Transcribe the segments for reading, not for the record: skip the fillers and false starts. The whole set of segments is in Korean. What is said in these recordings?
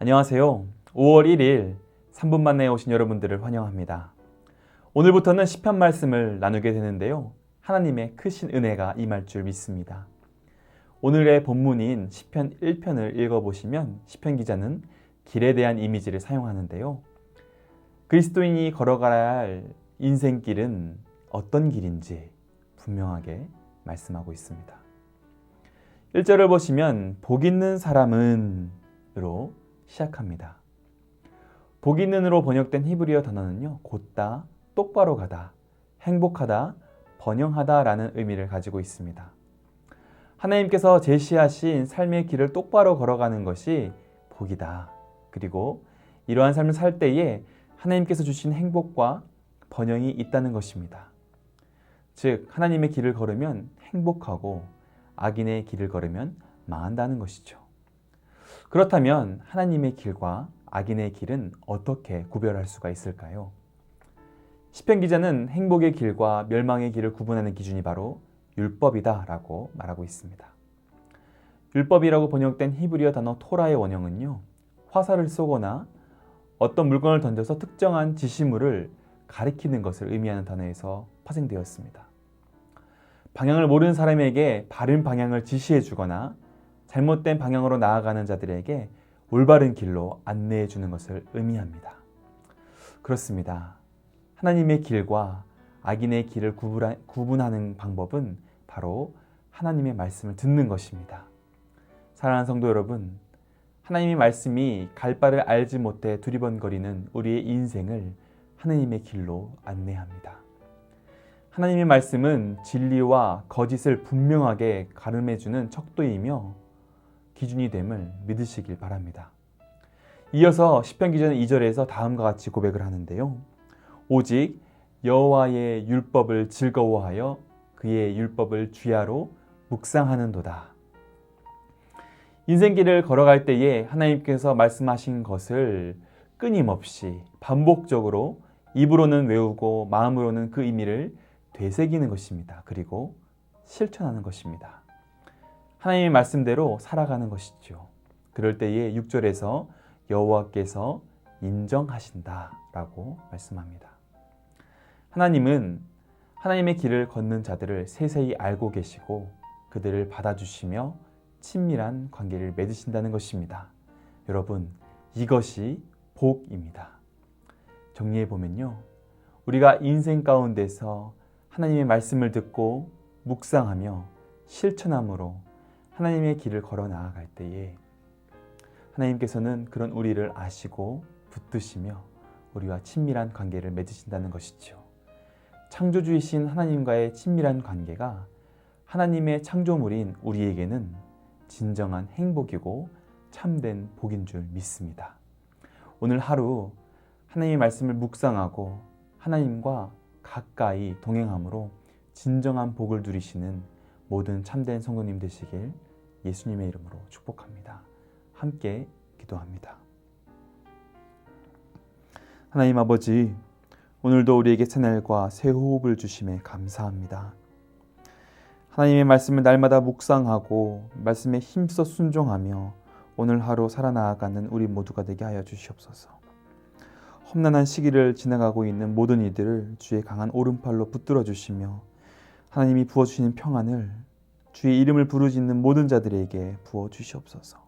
안녕하세요. 5월 1일 3분 만에 오신 여러분들을 환영합니다. 오늘부터는 시편 말씀을 나누게 되는데요. 하나님의 크신 은혜가 임할 줄 믿습니다. 오늘의 본문인 시편 1편을 읽어보시면 시편 기자는 길에 대한 이미지를 사용하는데요. 그리스도인이 걸어가야 할 인생길은 어떤 길인지 분명하게 말씀하고 있습니다. 1절을 보시면 복 있는 사람은 으로 시작합니다. 복 있는으로 번역된 히브리어 단어는요, 곧다, 똑바로 가다, 행복하다, 번영하다 라는 의미를 가지고 있습니다. 하나님께서 제시하신 삶의 길을 똑바로 걸어가는 것이 복이다. 그리고 이러한 삶을 살 때에 하나님께서 주신 행복과 번영이 있다는 것입니다. 즉, 하나님의 길을 걸으면 행복하고 악인의 길을 걸으면 망한다는 것이죠. 그렇다면 하나님의 길과 악인의 길은 어떻게 구별할 수가 있을까요? 시편 기자는 행복의 길과 멸망의 길을 구분하는 기준이 바로 율법이다 라고 말하고 있습니다. 율법이라고 번역된 히브리어 단어 토라의 원형은요, 화살을 쏘거나 어떤 물건을 던져서 특정한 지시물을 가리키는 것을 의미하는 단어에서 파생되었습니다. 방향을 모르는 사람에게 바른 방향을 지시해 주거나 잘못된 방향으로 나아가는 자들에게 올바른 길로 안내해 주는 것을 의미합니다. 그렇습니다. 하나님의 길과 악인의 길을 구분하는 방법은 바로 하나님의 말씀을 듣는 것입니다. 사랑하는 성도 여러분, 하나님의 말씀이 갈 바를 알지 못해 두리번거리는 우리의 인생을 하나님의 길로 안내합니다. 하나님의 말씀은 진리와 거짓을 분명하게 가름해주는 척도이며 기준이 됨을 믿으시길 바랍니다. 이어서 시편 기자는 2절에서 다음과 같이 고백을 하는데요. 오직 여호와의 율법을 즐거워하여 그의 율법을 주야로 묵상하는도다. 인생길을 걸어갈 때에 하나님께서 말씀하신 것을 끊임없이 반복적으로 입으로는 외우고 마음으로는 그 의미를 되새기는 것입니다. 그리고 실천하는 것입니다. 하나님의 말씀대로 살아가는 것이죠. 그럴 때에 6절에서 여호와께서 인정하신다 라고 말씀합니다. 하나님은 하나님의 길을 걷는 자들을 세세히 알고 계시고 그들을 받아주시며 친밀한 관계를 맺으신다는 것입니다. 여러분, 이것이 복입니다. 정리해보면요, 우리가 인생 가운데서 하나님의 말씀을 듣고 묵상하며 실천함으로 하나님의 길을 걸어 나아갈 때에 하나님께서는 그런 우리를 아시고 붙드시며 우리와 친밀한 관계를 맺으신다는 것이죠. 창조주이신 하나님과의 친밀한 관계가 하나님의 창조물인 우리에게는 진정한 행복이고 참된 복인 줄 믿습니다. 오늘 하루 하나님의 말씀을 묵상하고 하나님과 가까이 동행함으로 진정한 복을 누리시는 모든 참된 성도님 되시길 예수님의 이름으로 축복합니다. 함께 기도합니다. 하나님 아버지, 오늘도 우리에게 새날과 새 호흡을 주심에 감사합니다. 하나님의 말씀을 날마다 묵상하고 말씀에 힘써 순종하며 오늘 하루 살아나가는 우리 모두가 되게 하여 주시옵소서. 험난한 시기를 지나가고 있는 모든 이들을 주의 강한 오른팔로 붙들어 주시며 하나님이 부어주시는 평안을 주의 이름을 부르짖는 모든 자들에게 부어주시옵소서.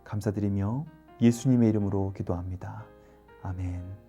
감사드리며 예수님의 이름으로 기도합니다. 아멘.